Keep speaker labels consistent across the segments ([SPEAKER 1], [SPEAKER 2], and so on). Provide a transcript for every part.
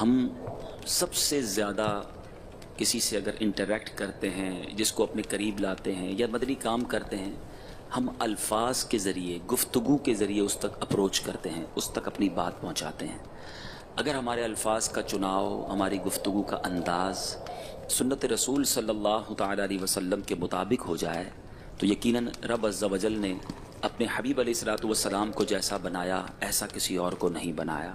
[SPEAKER 1] ہم سب سے زیادہ کسی سے اگر انٹریکٹ کرتے ہیں، جس کو اپنے قریب لاتے ہیں یا مدنی کام کرتے ہیں، ہم الفاظ کے ذریعے، گفتگو کے ذریعے اس تک اپروچ کرتے ہیں، اس تک اپنی بات پہنچاتے ہیں۔ اگر ہمارے الفاظ کا چناؤ، ہماری گفتگو کا انداز سنت رسول صلی اللہ تعالیٰ علیہ وسلم کے مطابق ہو جائے تو یقیناً رب عز و جل نے اپنے حبیب علیہ الصلوۃ والسلام کو جیسا بنایا ایسا کسی اور کو نہیں بنایا۔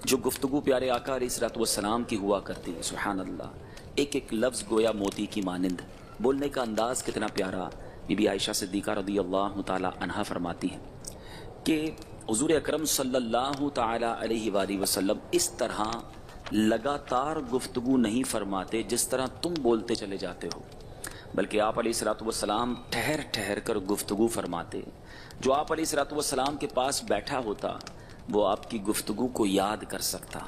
[SPEAKER 1] جو گفتگو پیارے آقا علیہ الصلوۃ والسلام کی ہوا کرتی ہے، سبحان اللہ، ایک ایک لفظ گویا موتی کی مانند، بولنے کا انداز کتنا پیارا۔ بی بی عائشہ صدیقہ رضی اللہ تعالی عنہا فرماتی ہیں کہ حضور اکرم صلی اللہ تعالی علیہ وآلہ وسلم اس طرح لگاتار گفتگو نہیں فرماتے جس طرح تم بولتے چلے جاتے ہو، بلکہ آپ علیہ الصلوۃ والسلام ٹھہر ٹھہر کر گفتگو فرماتے۔ جو آپ علیہ الصلوۃ والسلام کے پاس بیٹھا ہوتا وہ آپ کی گفتگو کو یاد کر سکتا،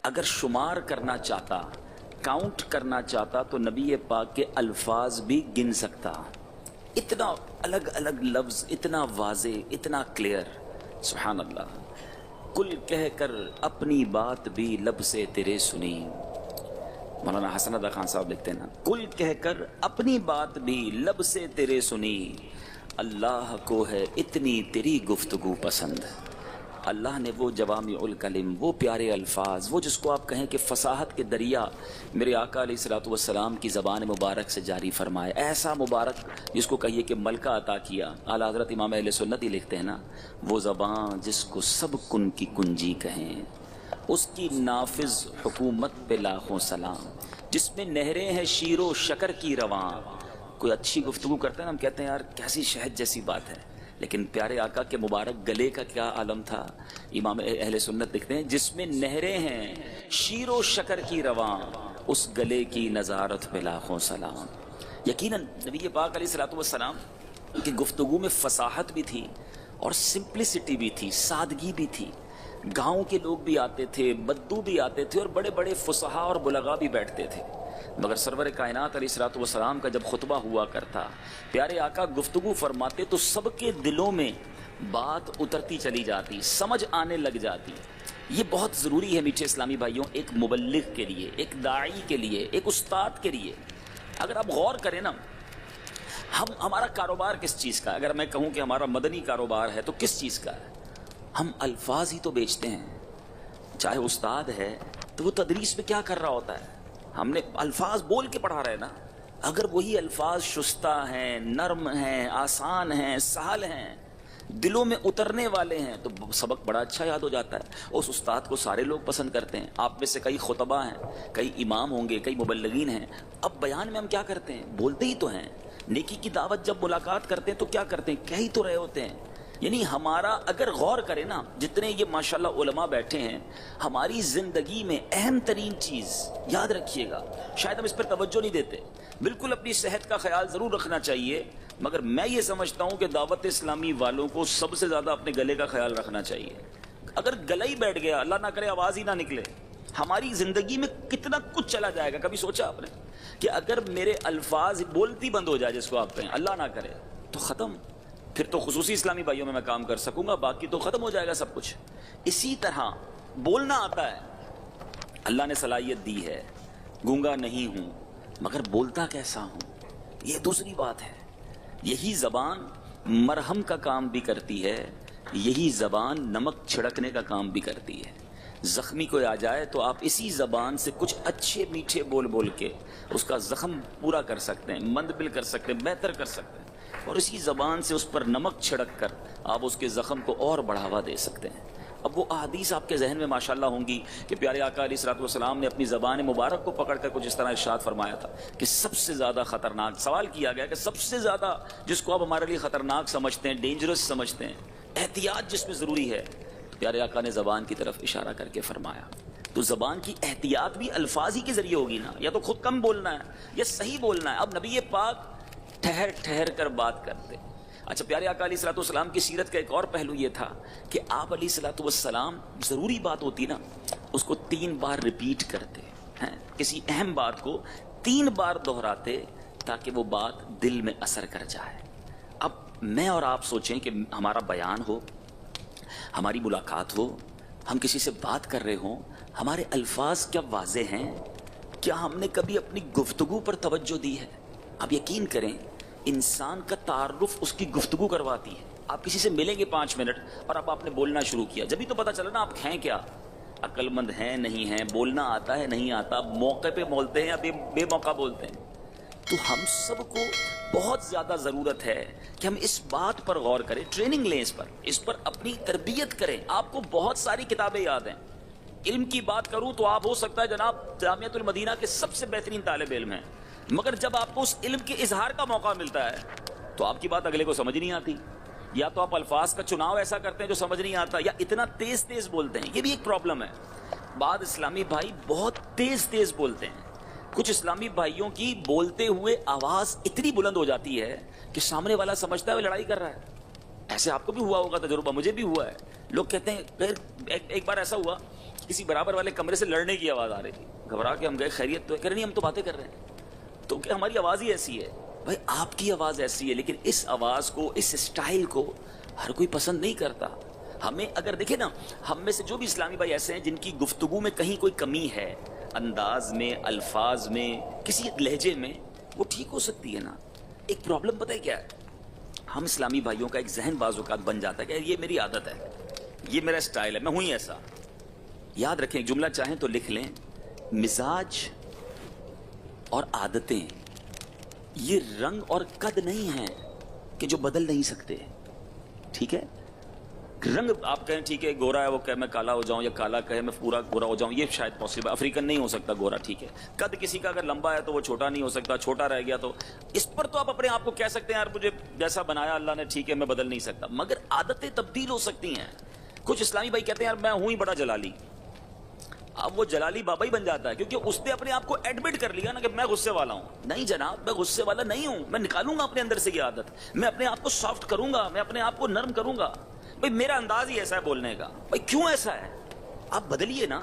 [SPEAKER 1] اگر شمار کرنا چاہتا، کاؤنٹ کرنا چاہتا تو نبی پاک کے الفاظ بھی گن سکتا۔ اتنا الگ الگ لفظ، اتنا واضح، اتنا کلیئر، سبحان اللہ۔ کل کہہ کر اپنی بات بھی لب سے تیرے سنی، مولانا حسن ادا خان صاحب لکھتے ہیں نا، کل کہہ کر اپنی بات بھی لب سے تیرے سنی، اللہ کو ہے اتنی تیری گفتگو پسند۔ اللہ نے وہ جوامع الکلم، وہ پیارے الفاظ، وہ جس کو آپ کہیں کہ فصاحت کے دریا میرے آقا علیہ الصلوۃ والسلام کی زبان مبارک سے جاری فرمائے، ایسا مبارک جس کو کہیے کہ ملکہ عطا کیا۔ اعلیٰ حضرت امام اہل سنت ہی لکھتے ہیں نا، وہ زبان جس کو سب کن کی کنجی کہیں، اس کی نافذ حکومت پہ لاکھوں سلام، جس میں نہریں ہیں شیر و شکر کی رواں۔ کوئی اچھی گفتگو کرتا ہے نا، ہم کہتے ہیں یار کیسی شہد جیسی بات ہے، لیکن پیارے آقا کے مبارک گلے کا کیا عالم تھا۔ امام اہل سنت لکھتے ہیں جس میں نہریں ہیں شیر و شکر کی رواں، اس گلے کی نظارت پہ لاکھوں سلام۔ یقیناً نبی پاک علیہ الصلوۃ والسلام کی گفتگو میں فصاحت بھی تھی اور سمپلسٹی بھی تھی، سادگی بھی تھی۔ گاؤں کے لوگ بھی آتے تھے، بدو بھی آتے تھے، اور بڑے بڑے فصحاء اور بلغاء بھی بیٹھتے تھے، مگر سرور کائنات علیہ الصلوۃ والسلام کا جب خطبہ ہوا کرتا، پیارے آقا گفتگو فرماتے تو سب کے دلوں میں بات اترتی چلی جاتی، سمجھ آنے لگ جاتی۔ یہ بہت ضروری ہے میٹھے اسلامی بھائیوں، ایک مبلغ کے لیے، ایک داعی کے لیے، ایک استاد کے لیے۔ اگر آپ غور کریں نا، ہمارا کاروبار کس چیز کا ہے؟ اگر میں کہوں کہ ہمارا مدنی کاروبار ہے تو کس چیز کا ہے؟ ہم الفاظ ہی تو بیچتے ہیں۔ چاہے استاد ہے تو وہ تدریس میں کیا کر رہا ہوتا ہے؟ ہم نے الفاظ بول کے پڑھا رہے نا۔ اگر وہی الفاظ شستہ ہیں، نرم ہیں، آسان ہیں، سہل ہیں، دلوں میں اترنے والے ہیں تو سبق بڑا اچھا یاد ہو جاتا ہے۔ اس استاد کو سارے لوگ پسند کرتے ہیں۔ آپ میں سے کئی خطبہ ہیں، کئی امام ہوں گے، کئی مبلغین ہیں۔ اب بیان میں ہم کیا کرتے ہیں؟ بولتے ہی تو ہیں۔ نیکی کی دعوت جب ملاقات کرتے ہیں تو کیا کرتے ہیں؟ کہہ ہی تو رہے ہوتے ہیں۔ یعنی ہمارا اگر غور کریں نا، جتنے یہ ماشاءاللہ علماء بیٹھے ہیں، ہماری زندگی میں اہم ترین چیز یاد رکھیے گا، شاید ہم اس پر توجہ نہیں دیتے۔ بالکل اپنی صحت کا خیال ضرور رکھنا چاہیے، مگر میں یہ سمجھتا ہوں کہ دعوت اسلامی والوں کو سب سے زیادہ اپنے گلے کا خیال رکھنا چاہیے۔ اگر گلا ہی بیٹھ گیا، اللہ نہ کرے آواز ہی نہ نکلے، ہماری زندگی میں کتنا کچھ چلا جائے گا۔ کبھی سوچا آپ نے کہ اگر میرے الفاظ بولتی بند ہو جائے، جس کو آپ کہیں اللہ نہ کرے، تو ختم، پھر تو خصوصی اسلامی بھائیوں میں کام کر سکوں گا، باقی تو ختم ہو جائے گا سب کچھ۔ اسی طرح بولنا آتا ہے، اللہ نے صلاحیت دی ہے، گونگا نہیں ہوں، مگر بولتا کیسا ہوں، یہ دوسری بات ہے۔ یہی زبان مرہم کا کام بھی کرتی ہے، یہی زبان نمک چھڑکنے کا کام بھی کرتی ہے۔ زخمی کوئی آ جائے تو آپ اسی زبان سے کچھ اچھے میٹھے بول بول کے اس کا زخم پورا کر سکتے ہیں، مندمل کر سکتے ہیں، بہتر کر سکتے ہیں، اور اسی زبان سے اس پر نمک چھڑک کر آپ اس کے زخم کو اور بڑھاوا دے سکتے ہیں۔ اب وہ احادیث آپ کے ذہن میں ماشاءاللہ ہوں گی کہ پیارے آقا علیہ الصلوۃ والسلام نے اپنی زبان مبارک کو پکڑ کر کچھ اس طرح ارشاد فرمایا تھا کہ سب سے زیادہ خطرناک، سوال کیا گیا کہ سب سے زیادہ جس کو آپ ہمارے لیے خطرناک سمجھتے ہیں، ڈینجرس سمجھتے ہیں، احتیاط جس میں ضروری ہے، پیارے آقا نے زبان کی طرف اشارہ کر کے فرمایا۔ تو زبان کی احتیاط بھی الفاظ ہی کے ذریعے ہوگی نا، یا تو خود کم بولنا ہے یا صحیح بولنا ہے۔ اب نبی پاک ٹھہر ٹھہر کر بات کرتے۔ اچھا، پیارے آقا علیہ الصلوۃ والسلام کی سیرت کا ایک اور پہلو یہ تھا کہ آپ علیہ الصلوۃ والسلام ضروری بات ہوتی نا، اس کو 3 بار ریپیٹ کرتے ہیں، کسی اہم بات کو 3 بار دہراتے تاکہ وہ بات دل میں اثر کر جائے۔ اب میں اور آپ سوچیں کہ ہمارا بیان ہو، ہماری ملاقات ہو، ہم کسی سے بات کر رہے ہوں، ہمارے الفاظ کیا واضح ہیں؟ کیا ہم نے کبھی اپنی گفتگو پر توجہ دی ہے؟ آپ یقین کریں انسان کا تعارف اس کی گفتگو کرواتی ہے. آپ کسی سے ملیں گے 5 منٹ اور اب آپ نے بولنا شروع کیا, جبھی تو پتا چلا نا آپ ہیں کیا, عقل مند ہیں نہیں ہیں, بولنا آتا ہے نہیں آتا, موقع پہ بولتے ہیں یا بے موقع بولتے ہیں. تو ہم سب کو بہت زیادہ ضرورت ہے کہ ہم اس بات پر غور کریں, ٹریننگ لیں اس پر اپنی تربیت کریں. آپ کو بہت ساری کتابیں یاد ہیں. علم کی بات کروں تو آپ ہو سکتا ہے جناب جامعۃ المدینہ کے سب سے بہترین طالب علم ہیں, مگر جب آپ کو اس علم کے اظہار کا موقع ملتا ہے تو آپ کی بات اگلے کو سمجھ نہیں آتی, یا تو آپ الفاظ کا چناؤ ایسا کرتے ہیں جو سمجھ نہیں آتا, یا اتنا تیز تیز بولتے ہیں. یہ بھی ایک پرابلم ہے. بعض اسلامی بھائی بہت تیز تیز بولتے ہیں. کچھ اسلامی بھائیوں کی بولتے ہوئے آواز اتنی بلند ہو جاتی ہے کہ سامنے والا سمجھتا ہے وہ لڑائی کر رہا ہے. ایسے آپ کو بھی ہوا ہوگا تجربہ, مجھے بھی ہوا ہے. لوگ کہتے ہیں ایک بار ایسا ہوا کسی برابر والے کمرے سے لڑنے کی آواز آ رہی تھی, گھبرا کے ہم گئے, خیریت تو کہہ رہے نہیں ہم تو باتیں کر رہے ہیں. تو کہ ہماری آواز ہی ایسی ہے. بھائی آپ کی آواز ایسی ہے لیکن اس آواز کو, اس اسٹائل کو ہر کوئی پسند نہیں کرتا. ہمیں اگر دیکھیں نا, ہم میں سے جو بھی اسلامی بھائی ایسے ہیں جن کی گفتگو میں کہیں کوئی کمی ہے, انداز میں, الفاظ میں, کسی لہجے میں, وہ ٹھیک ہو سکتی ہے نا. ایک پرابلم پتہ ہے کیا ہے, ہم اسلامی بھائیوں کا ایک ذہن بعض اوقات بن جاتا ہے کہ یہ میری عادت ہے, یہ میرا اسٹائل ہے, میں ہوں ہی ایسا. یاد رکھیں, ایک جملہ چاہیں تو لکھ لیں, مزاج اور عادتیں یہ رنگ اور قد نہیں ہیں کہ جو بدل نہیں سکتے. ٹھیک ہے, رنگ آپ کہیں ٹھیک ہے گورا ہے, وہ کہے میں کالا ہو جاؤں, یا کالا کہے میں پورا گورا ہو جاؤں, یہ شاید پاسبل. افریقن نہیں ہو سکتا گورا, ٹھیک ہے. قد کسی کا اگر لمبا ہے تو وہ چھوٹا نہیں ہو سکتا, چھوٹا رہ گیا تو اس پر تو آپ اپنے آپ کو کہہ سکتے ہیں یار مجھے جیسا بنایا اللہ نے ٹھیک ہے, میں بدل نہیں سکتا. مگر عادتیں تبدیل ہو سکتی ہیں. کچھ اسلامی بھائی کہتے ہیں یار میں ہوں ہی بڑا جلالی. اب وہ جلالی بابا ہی بن جاتا ہے کیونکہ اس نے اپنے آپ کو ایڈمٹ کر لیا نا کہ میں غصے والا ہوں. نہیں جناب, میں غصے والا نہیں ہوں, میں نکالوں گا اپنے اندر سے یہ عادت, میں اپنے آپ کو سافٹ کروں گا, میں اپنے آپ کو نرم کروں گا. بھائی میرا انداز ہی ایسا ہے بولنے کا. بھائی کیوں ایسا ہے, آپ بدلیے نا,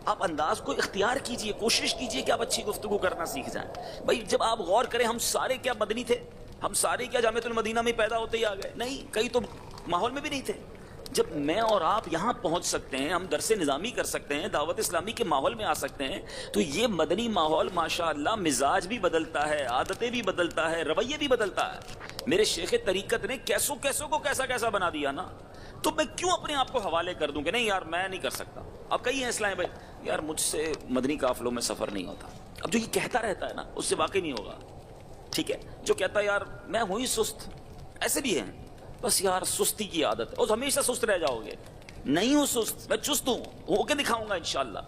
[SPEAKER 1] آپ انداز کو اختیار کیجئے, کوشش کیجئے کہ آپ اچھی گفتگو کرنا سیکھ جائیں. بھائی جب آپ غور کریں, ہم سارے کیا مدنی تھے, ہم سارے کیا جامعۃ المدینہ میں پیدا ہوتے ہی آ گئے؟ نہیں, کئی تو ماحول میں بھی نہیں تھے. جب میں اور آپ یہاں پہنچ سکتے ہیں, ہم درس نظامی کر سکتے ہیں, دعوت اسلامی کے ماحول میں آ سکتے ہیں, تو یہ مدنی ماحول ماشاءاللہ مزاج بھی بدلتا ہے, عادتیں بھی بدلتا ہے, رویے بھی بدلتا ہے. میرے شیخ طریقت نے کیسوں کو کیسا بنا دیا نا, تو میں کیوں اپنے آپ کو حوالے کر دوں کہ نہیں یار میں نہیں کر سکتا. اب کئی ہیں اسلام بھائی یار مجھ سے مدنی قافلوں میں سفر نہیں ہوتا. اب جو یہ کہتا رہتا ہے نا اس سے واقعی نہیں ہوگا. ٹھیک ہے, جو کہتا ہے یار میں ہوں ہی سست, ایسے بھی ہیں بس یار سستی کی عادت ہے اور ہمیشہ سست رہ جاؤ گے. نہیں ہوں سست, میں چست ہوں, ہو کے دکھاؤں گا انشاءاللہ.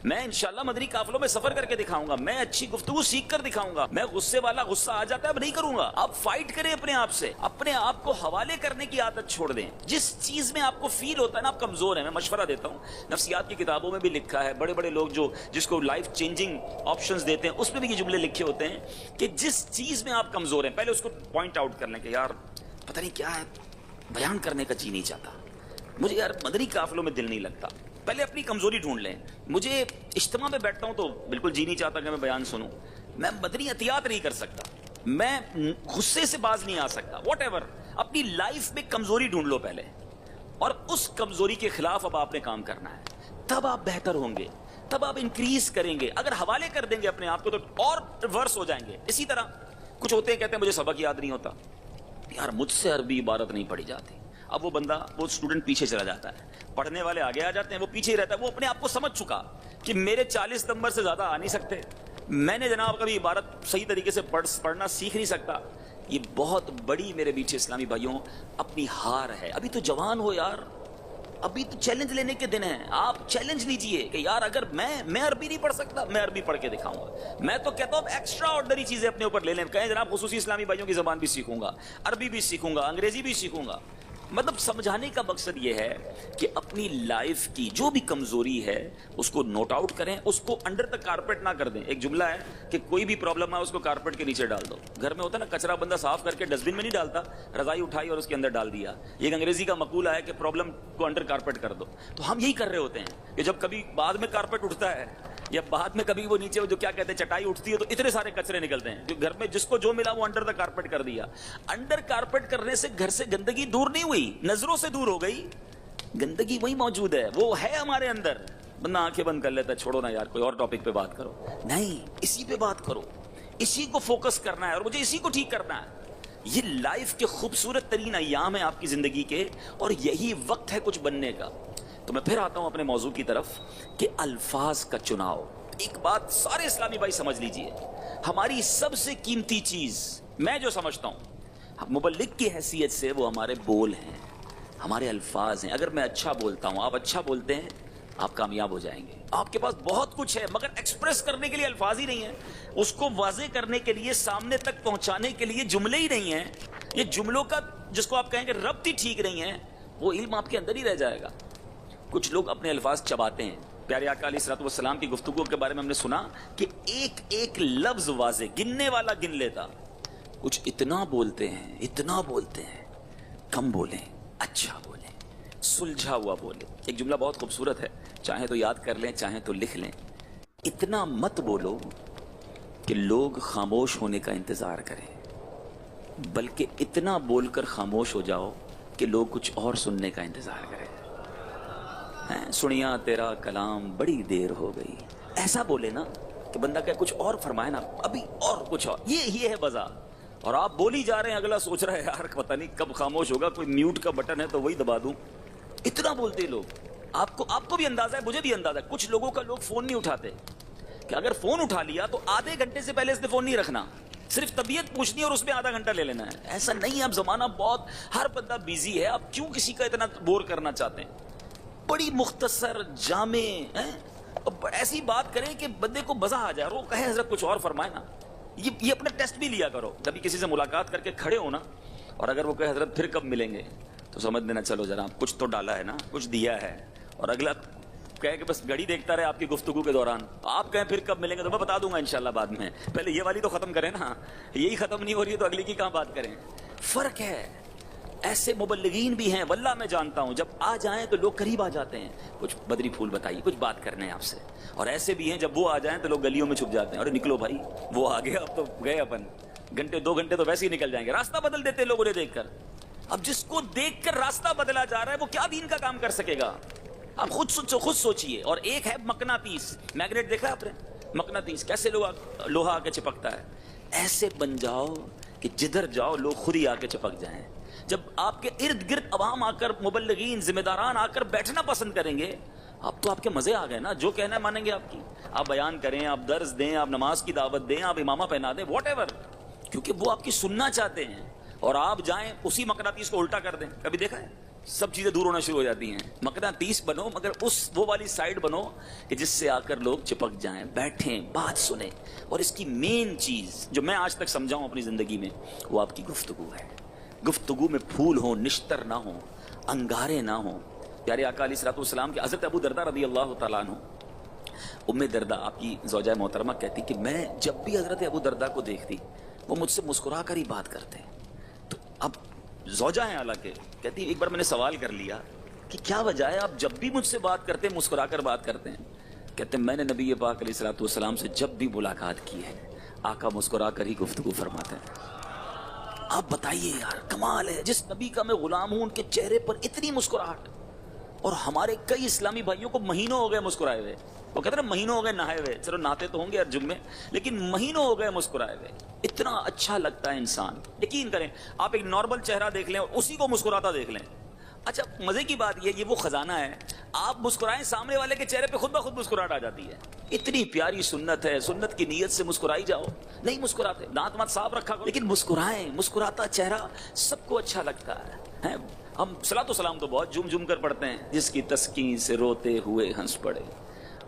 [SPEAKER 1] میں انشاءاللہ مدنی قافلوں میں سفر کر کے دکھاؤں گا, میں اچھی گفتگو سیکھ کر دکھاؤں گا. میں غصے والا, غصہ آ جاتا ہے اب نہیں کروں گا. آپ فائٹ کریں اپنے آپ سے, اپنے آپ کو حوالے کرنے کی عادت چھوڑ دیں. جس چیز میں آپ کو فیل ہوتا ہے نا آپ کمزور ہیں, میں مشورہ دیتا ہوں, نفسیات کی کتابوں میں بھی لکھا ہے, بڑے بڑے لوگ جو جس کو لائف چینجنگ آپشنز دیتے ہیں اس میں بھی یہ جملے لکھے ہوتے ہیں کہ جس چیز میں آپ کمزور ہیں پہلے اس کو پوائنٹ آؤٹ کر لیں کہ یار پتہ نہیں کیا ہے, بیان کرنے کا جی نہیں چاہتا, مجھے یار مدنی قافلوں میں دل نہیں لگتا. پہلے اپنی کمزوری ڈھونڈ لیں. مجھے اجتماع میں بیٹھتا ہوں تو بالکل جی نہیں چاہتا کہ میں بیان سنوں, میں مدنی احتیاط نہیں کر سکتا, میں غصے سے باز نہیں آ سکتا, واٹ ایور. اپنی لائف میں کمزوری ڈھونڈ لو پہلے, اور اس کمزوری کے خلاف اب آپ نے کام کرنا ہے, تب آپ بہتر ہوں گے, تب آپ انکریز کریں گے. اگر حوالے کر دیں گے اپنے آپ کو تو اور ورس ہو جائیں گے. اسی طرح کچھ ہوتے ہیں کہتے ہیں مجھے سبق یاد نہیں ہوتا, یار مجھ سے عربی عبارت نہیں پڑھی جاتی. اب وہ بندہ, وہ اسٹوڈنٹ پیچھے چلا جاتا ہے, پڑھنے والے آگے آ جاتے ہیں, وہ پیچھے ہی رہتا ہے. وہ اپنے آپ کو سمجھ چکا کہ میرے 40 نمبر سے زیادہ آ نہیں سکتے, میں نے جناب کبھی عبارت صحیح طریقے سے پڑھنا سیکھ نہیں سکتا. یہ بہت بڑی میرے میٹھے اسلامی بھائیوں اپنی ہار ہے. ابھی تو جوان ہو یار, ابھی تو چیلنج لینے کے دن ہیں. آپ چیلنج لیجئے کہ یار اگر میں عربی نہیں پڑھ سکتا, میں عربی پڑھ کے دکھاؤں گا. میں تو کہتا ہوں ایکسٹرا آرڈنری چیزیں اپنے اوپر لے لیں, کہیں جناب خصوصی اسلامی بھائیوں کی زبان بھی سیکھوں گا, عربی بھی سیکھوں گا, انگریزی بھی سیکھوں گا. مطلب سمجھانے کا مقصد یہ ہے کہ اپنی لائف کی جو بھی کمزوری ہے اس کو نوٹ آؤٹ کریں, اس کو انڈر تک کارپیٹ نہ کر دیں. ایک جملہ ہے کہ کوئی بھی پرابلم ہے اس کو کارپیٹ کے نیچے ڈال دو. گھر میں ہوتا ہے نا کچرا بندہ صاف کر کے ڈسٹ بن میں نہیں ڈالتا, رضائی اٹھائی اور اس کے اندر ڈال دیا. یہ ایک انگریزی کا مقولہ ہے کہ پرابلم کو انڈر کارپیٹ کر دو. تو ہم یہی کر رہے ہوتے ہیں کہ جب کبھی بعد میں کارپیٹ اٹھتا ہے یا بعد میں کبھی وہ نیچے جو کیا کہتے ہیں چٹائی اٹھتی ہے تو اتنے سارے کچرے نکلتے ہیں جو گھر میں جس کو جو ملا وہ انڈر دا کارپیٹ کر دیا. انڈر کارپیٹ کرنے سے گھر سے گندگی دور نہیں ہوئی, نظروں سے دور ہو گئی. گندگی وہی موجود ہے, وہ ہے ہمارے اندر, بندہ آنکھیں بند کر لیتا ہے، چھوڑو نا یار کوئی اور ٹاپک پہ بات کرو. نہیں، اسی پہ بات کرو، اسی کو فوکس کرنا ہے اور مجھے اسی کو ٹھیک کرنا ہے. یہ لائف کے خوبصورت ترین ایام ہیں آپ کی زندگی کے، اور یہی وقت ہے کچھ بننے کا. تو میں پھر آتا ہوں اپنے موضوع کی طرف کہ الفاظ کا چناؤ. ایک بات سارے اسلامی بھائی سمجھ لیجئے، ہماری سب سے قیمتی چیز میں جو سمجھتا ہوں مبلغ کی حیثیت سے وہ ہمارے بول ہیں، ہمارے الفاظ ہیں. اگر میں اچھا بولتا ہوں، آپ اچھا بولتے ہیں، آپ کامیاب ہو جائیں گے. آپ کے پاس بہت کچھ ہے مگر ایکسپریس کرنے کے لیے الفاظ ہی نہیں ہیں، اس کو واضح کرنے کے لیے، سامنے تک پہنچانے کے لیے جملے ہی نہیں ہیں. یہ جملوں کا جس کو آپ کہیں گے ربط ہی ٹھیک نہیں ہے، وہ علم آپ کے اندر ہی رہ جائے گا. کچھ لوگ اپنے الفاظ چباتے ہیں. پیارے آقا علیہ الصلوۃ والسلام کی گفتگو کے بارے میں ہم نے سنا کہ ایک ایک لفظ واضح، گننے والا گن لیتا. کچھ اتنا بولتے ہیں، اتنا بولتے ہیں، کم بولیں، اچھا بولیں، سلجھا ہوا بولیں. ایک جملہ بہت خوبصورت ہے، چاہیں تو یاد کر لیں، چاہیں تو لکھ لیں. اتنا مت بولو کہ لوگ خاموش ہونے کا انتظار کریں، بلکہ اتنا بول کر خاموش ہو جاؤ کہ لوگ کچھ اور سننے کا انتظار کریں. سنیا تیرا کلام بڑی دیر ہو گئی. ایسا بولے نا کہ بندہ کہ کچھ اور فرمائے نا، ابھی اور کچھ اور. یہ ہے بازار. اور آپ بولی جا رہے ہیں، اگلا سوچ رہا ہے یار پتہ نہیں کب خاموش ہوگا، کوئی میوٹ کا بٹن ہے تو وہی دبا دوں. اتنا بولتے لوگ. آپ کو بھی اندازہ ہے، مجھے بھی اندازہ ہے. کچھ لوگوں کا لوگ فون نہیں اٹھاتے، کہ اگر فون اٹھا لیا تو آدھے گھنٹے سے پہلے اس نے فون نہیں رکھنا، صرف طبیعت پوچھنی اور اس میں آدھا گھنٹہ لے لینا ہے. ایسا نہیں ہے. اب زمانہ بہت، ہر بندہ بیزی ہے. آپ کیوں کسی کا اتنا بور کرنا چاہتے ہیں؟ بڑی مختصر جامع ایسی بات کریں کہ بندے کو مزہ آ جائے اور وہ کہے حضرت کچھ اور فرمائے نا. یہ اپنا ٹیسٹ بھی لیا کرو. کبھی کسی سے ملاقات کر کے کھڑے ہو نا، اور اگر وہ کہے حضرت پھر کب ملیں گے، تو سمجھ لینا چلو جناب کچھ تو ڈالا ہے نا، کچھ دیا ہے. اور اگلا کہے کہ بس گھڑی دیکھتا رہے آپ کی گفتگو کے دوران، آپ کہیں پھر کب ملیں گے، تو میں بتا دوں گا انشاءاللہ بعد میں. پہلے یہ والی تو ختم کریں نا، یہی ختم نہیں ہو رہی ہے تو اگلی کی کہاں بات کریں. فرق ہے. ایسے مبلغین بھی ہیں واللہ میں جانتا ہوں، جب آ جائیں تو لوگ قریب آ جاتے ہیں، کچھ بدری پھول بتائیے، کچھ بات کرنے ہیں آپ سے. اور ایسے بھی ہیں جب وہ آ جائیں تو لوگ گلیوں میں چھپ جاتے ہیں، ارے نکلو بھائی وہ آ گیا، اب تو گئے اپن، گھنٹے 2 گھنٹے تو ویسے ہی نکل جائیں گے. راستہ بدل دیتے لوگوں نے دیکھ کر. اب جس کو دیکھ کر راستہ بدلا جا رہا ہے وہ کیا دین کا کام کر سکے گا؟ آپ خود سوچئے. اور ایک ہے مقناطیس. میگنیٹ دیکھا ہے آپ نے؟ مقناطیس کیسے لوہا آ کے چپکتا ہے. ایسے بن جاؤ کہ جدھر جاؤ لوگ خود ہی آ کے چپک جائیں. جب آپ کے ارد گرد عوام آ کر، مبلغین، ذمہ داران آ کر بیٹھنا پسند کریں گے، اب تو آپ کے مزے آ گئے نا. جو کہنا ہے مانیں گے آپ کی. آپ بیان کریں، آپ درس دیں، آپ نماز کی دعوت دیں، آپ امامہ پہنا دیں، واٹ ایور، کیونکہ وہ آپ کی سننا چاہتے ہیں. اور آپ جائیں اسی مقناطیس کو الٹا کر دیں. کبھی دیکھا ہے؟ سب چیزیں دور ہونا شروع ہو جاتی ہیں. مقناطیس بنو مگر وہ والی سائڈ بنو کہ جس سے آ کر لوگ چپک جائیں، بیٹھیں، بات سنیں. اور اس کی مین چیز جو میں آج تک سمجھا ہوں اپنی زندگی میں، وہ آپ کی گفتگو ہے. گفتگو میں پھول ہوں، نشتر نہ ہوں، انگارے نہ ہوں. پیارے آقا علیہ الصلوۃ والسلام کے حضرت ابو درداء رضی اللہ تعالیٰ عنہ، ام درداء آپ کی زوجہ محترمہ کہتی کہ میں جب بھی حضرت ابو درداء کو دیکھتی وہ مجھ سے مسکرا کر ہی بات کرتے. تو اب زوجہ ہیں حالانکہ، کہتی ایک بار میں نے سوال کر لیا کہ کیا وجہ ہے آپ جب بھی مجھ سے بات کرتے ہیں مسکرا کر بات کرتے ہیں؟ کہتے ہیں میں نے نبی پاک علیہ الصلوۃ والسلام سے جب بھی ملاقات کی ہے آقا مسکرا کر ہی گفتگو فرماتے ہیں. آپ بتائیے یار، کمال ہے. جس نبی کا میں غلام ہوں ان کے چہرے پر اتنی مسکراہٹ. اور ہمارے کئی اسلامی بھائیوں کو مہینوں ہو گئے مسکرائے ہوئے. وہ کہتے ہیں مہینوں ہو گئے نہائے ہوئے. چلو نہاتے تو ہوں گے ہر جمعے، لیکن مہینوں ہو گئے مسکرائے ہوئے. اتنا اچھا لگتا ہے انسان. یقین کریں آپ ایک نارمل چہرہ دیکھ لیں اور اسی کو مسکراتا دیکھ لیں. اچھا مزے کی بات یہ وہ خزانہ ہے، آپ مسکرائیں سامنے والے کے چہرے پہ خود بخود مسکراہٹ آ جاتی ہے. اتنی پیاری سنت ہے. سنت کی نیت سے مسکرائی جاؤ. نہیں مسکراتے، دانت مت صاف رکھا کرو، لیکن مسکرائیں. مسکراتا چہرہ سب کو اچھا لگتا ہے. ہم صلاۃ و سلام تو بہت جم جم کر پڑھتے ہیں. جس کی تسکین سے روتے ہوئے ہنس پڑے،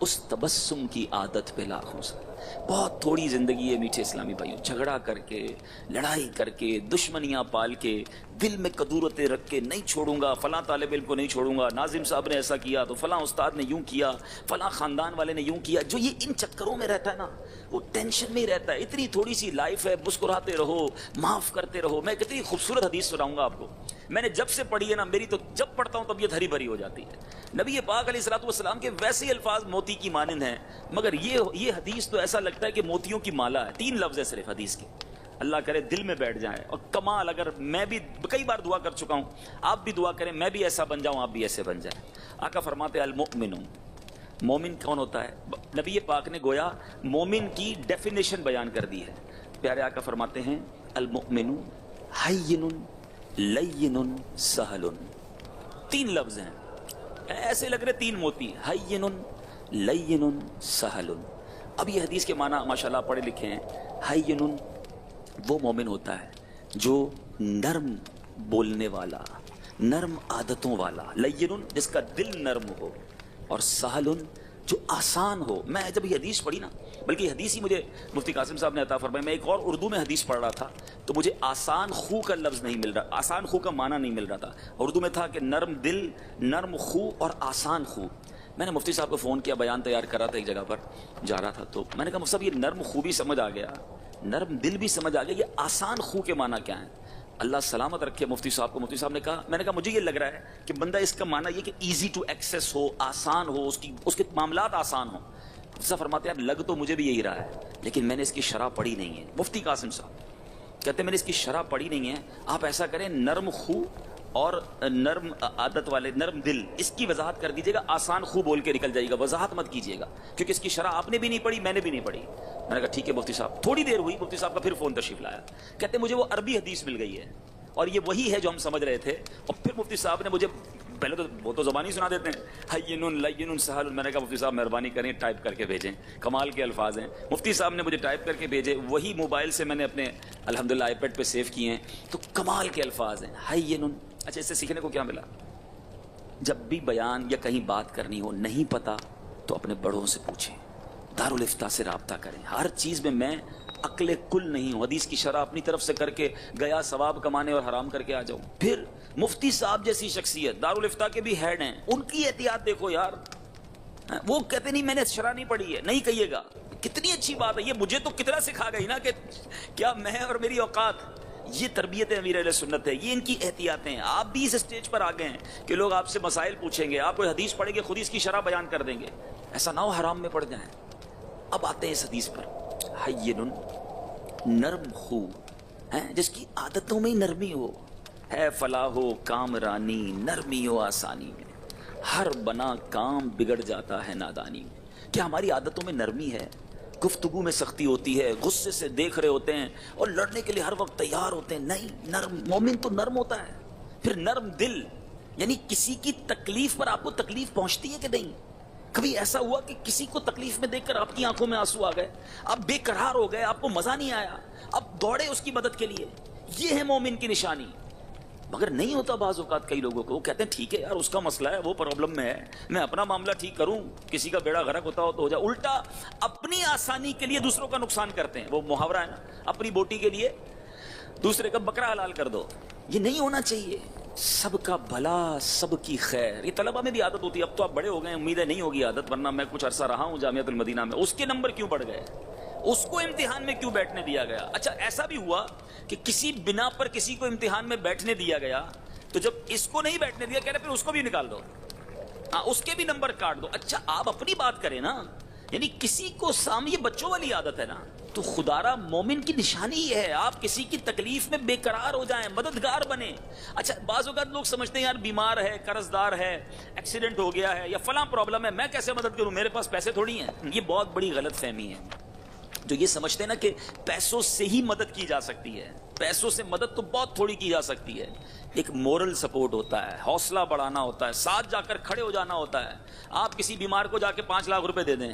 [SPEAKER 1] اس تبسم کی عادت پہ لاکھوں سے. بہت تھوڑی زندگی ہے میٹھے اسلامی بھائیوں. جھگڑا کر کے، لڑائی کر کے، دشمنیاں پال کے، دل میں کدورتیں رکھ کے نہیں چھوڑوں گا، فلاں طالب علم کو نہیں چھوڑوں گا، ناظم صاحب نے ایسا کیا تو فلاں استاد نے یوں کیا، فلاں خاندان والے نے یوں کیا. جو یہ ان چکروں میں رہتا ہے نا، وہ ٹینشن میں ہی رہتا ہے. اتنی تھوڑی سی لائف ہے، مسکراتے رہو، معاف کرتے رہو. میں کتنی خوبصورت حدیث سناؤں گا آپ کو. میں نے جب سے پڑھی ہے نا، میری تو جب پڑھتا ہوں طبیعت ہری بھری ہو جاتی ہے. نبی پاک علیہ الصلوۃ والسلام کے ویسے الفاظ موتی کی مانند ہیں، مگر یہ حدیث تو ایسا لگتا ہے کہ موتیوں کی مالا ہے. 3 لفظ ہے صرف حدیث کے. اللہ کرے دل میں بیٹھ جائیں. اور کمال، اگر میں بھی کئی بار دعا کر چکا ہوں، آپ بھی دعا کریں میں بھی ایسا بن جاؤں، آپ بھی ایسے بن جائیں. آقا فرماتے المؤمن مومن کون ہوتا ہے؟ نبی پاک نے گویا مومن کی ڈیفینیشن بیان کر دی ہے. پیارے آقا فرماتے ہیں المؤمن حین لین سہل. 3 لفظ ہیں، ایسے لگ رہے 3 موتی. حین لین سہل. اب یہ حدیث کے معنی ماشاءاللہ پڑھے لکھے ہیں. حین وہ مومن ہوتا ہے جو نرم بولنے والا، نرم عادتوں والا. لین جس کا دل نرم ہو، اور سہل جو آسان ہو. میں جب یہ حدیث پڑھی نا، بلکہ حدیث ہی مجھے مفتی قاسم صاحب نے عطا فرمایا، میں ایک اور اردو میں حدیث پڑھ رہا تھا تو مجھے آسان خو کا لفظ نہیں مل رہا، آسان خو کا معنی نہیں مل رہا تھا. اردو میں تھا کہ نرم دل، نرم خو اور آسان خو. میں نے مفتی صاحب کو فون کیا، بیان تیار کر رہا تھا، ایک جگہ پر جا رہا تھا، تو میں نے کہا مفتی صاحب یہ نرم خو بھی سمجھ آ گیا، نرم دل بھی سمجھ آ گیا، یہ آسان خو کے معنی کیا ہیں؟ اللہ سلامت رکھے مفتی صاحب کو. مفتی صاحب نے کہا، میں نے کہا مجھے یہ لگ رہا ہے کہ بندہ اس کا معنی یہ کہ ایزی ٹو ایکسیس ہو، آسان ہو، اس کے معاملات آسان ہوں. مفتی صاحب فرماتے ہیں لگ تو مجھے بھی یہی رہا ہے، لیکن میں نے اس کی شرح پڑھی نہیں ہے. مفتی قاسم صاحب کہتے ہیں میں نے اس کی شرح پڑھی نہیں ہے. آپ ایسا کریں، نرم خو اور نرم عادت والے، نرم دل، اس کی وضاحت کر دیجیے گا. آسان خو بول کے نکل جائے گا، وضاحت مت کیجیے گا، کیونکہ اس کی شرح آپ نے بھی نہیں پڑھی، میں نے بھی نہیں پڑھی. میں نے کہا ٹھیک ہے مفتی صاحب. تھوڑی دیر ہوئی، مفتی صاحب کا پھر فون تشریف لایا. کہتے مجھے وہ عربی حدیث مل گئی ہے اور یہ وہی ہے جو ہم سمجھ رہے تھے. اور پھر مفتی صاحب نے مجھے پہلے تو وہ تو زبانی سنا دیتے ہیں، حین لین سہل. میں نے کہا مفتی صاحب مہربانی کریں ٹائپ کر کے بھیجیں، کمال کے الفاظ ہیں. مفتی صاحب نے مجھے ٹائپ کر کے بھیجے، وہی موبائل سے میں نے اپنے الحمدللہ آئی پیڈ پہ سیو کیے ہیں، تو کمال کے الفاظ ہیں. حین. اچھا اس سے سیکھنے کو کیا ملا؟ جب بھی بیان یا کہیں بات کرنی ہو نہیں پتا تو اپنے بڑوں سے پوچھیں، دارالفتاء سے رابطہ کریں. ہر چیز میں عقل کل نہیں ہوں، حدیث کی شرح اپنی طرف سے کر کے گیا ثواب کمانے اور حرام کر کے آ جاؤں. پھر مفتی صاحب جیسی شخصیت دارالفتاء کے بھی ہیڈ ہیں، ان کی احتیاط دیکھو یار. وہ کہتے نہیں میں نے شرح نہیں پڑھی ہے، نہیں کہیے گا. کتنی اچھی بات ہے یہ، مجھے تو کتنا سکھا گئی نا کہ کیا میں اور میری اوقات. یہ تربیت امیر اہل سنت ہے، یہ ان کی احتیاطیں. آپ بھی اس اسٹیج پر آ گئے ہیں کہ لوگ آپ سے مسائل پوچھیں گے، آپ کوئی حدیث پڑھیں گے خود اس کی شرح بیان کر دیں گے. ایسا نہ ہو حرام میں پڑ جائیں. اب آتے ہیں اس حدیث پر. حین نرم خو ہے جس کی عادتوں میں نرمی ہو، ہے فلاح ہو کامرانی، نرمی ہو آسانی میں، ہر بنا کام بگڑ جاتا ہے نادانی میں. کیا ہماری عادتوں میں نرمی ہے؟ گفتگو میں سختی ہوتی ہے، غصے سے دیکھ رہے ہوتے ہیں اور لڑنے کے لیے ہر وقت تیار ہوتے ہیں. نہیں، نرم مومن تو نرم ہوتا ہے. پھر نرم دل، یعنی کسی کی تکلیف پر آپ کو تکلیف پہنچتی ہے کہ نہیں؟ کبھی ایسا ہوا کہ کسی کو تکلیف میں دیکھ کر آپ کی آنکھوں میں آنسو آ گئے، آپ بے قرار ہو گئے، آپ کو مزہ نہیں آیا، آپ دوڑے اس کی مدد کے لیے؟ یہ ہے مومن کی نشانی. مگر نہیں ہوتا بعض اوقات کئی لوگوں کو. وہ کہتے ہیں ٹھیک ہے یار اس کا مسئلہ ہے، وہ پرابلم میں ہے، میں اپنا معاملہ ٹھیک کروں، کسی کا بیڑا غرق ہوتا ہو تو ہو جائے. الٹا اپنی آسانی کے لیے دوسروں کا نقصان کرتے ہیں. وہ محاورہ ہے نا، اپنی بوٹی کے لیے دوسرے کا بکرا حلال کر دو. یہ نہیں ہونا چاہیے. سب کا بھلا، سب کی خیر. یہ طلبہ میں بھی عادت ہوتی ہے. اب تو آپ بڑے ہو گئے، امید ہے نہیں ہوگی عادت، ورنہ میں کچھ عرصہ رہا ہوں جامعۃ المدینہ میں. اس کے نمبر کیوں بڑھ گئے؟ اس کو امتحان میں کیوں بیٹھنے دیا گیا؟ اچھا ایسا بھی ہوا کہ کسی بنا پر کسی کو امتحان میں بیٹھنے دیا گیا، تو جب اس کو نہیں بیٹھنے دیا، کہہ رہے پھر اس کو بھی نکال دو، ہاں اس کے بھی نمبر کاٹ دو. اچھا آپ اپنی بات کریں نا، یعنی کسی کو سامنے، یہ بچوں والی عادت ہے نا. تو خدارا مومن کی نشانی یہ ہے، آپ کسی کی تکلیف میں بے قرار ہو جائیں، مددگار بنیں. اچھا بعض اوقات لوگ سمجھتے ہیں یار بیمار ہے، قرض دار ہے، ایکسیڈنٹ ہو گیا ہے یا فلاں پرابلم ہے، میں کیسے مدد کروں، میرے پاس پیسے تھوڑی ہیں. یہ بہت بڑی غلط فہمی ہے جو یہ سمجھتے ہیں نا کہ پیسوں سے ہی مدد کی جا سکتی ہے. پیسوں سے مدد تو بہت تھوڑی کی جا سکتی ہے. ایک مورل سپورٹ ہوتا ہے، حوصلہ بڑھانا ہوتا ہے، ساتھ جا کر کھڑے ہو جانا ہوتا ہے. آپ کسی بیمار کو جا کے 5 لاکھ روپے دے دیں،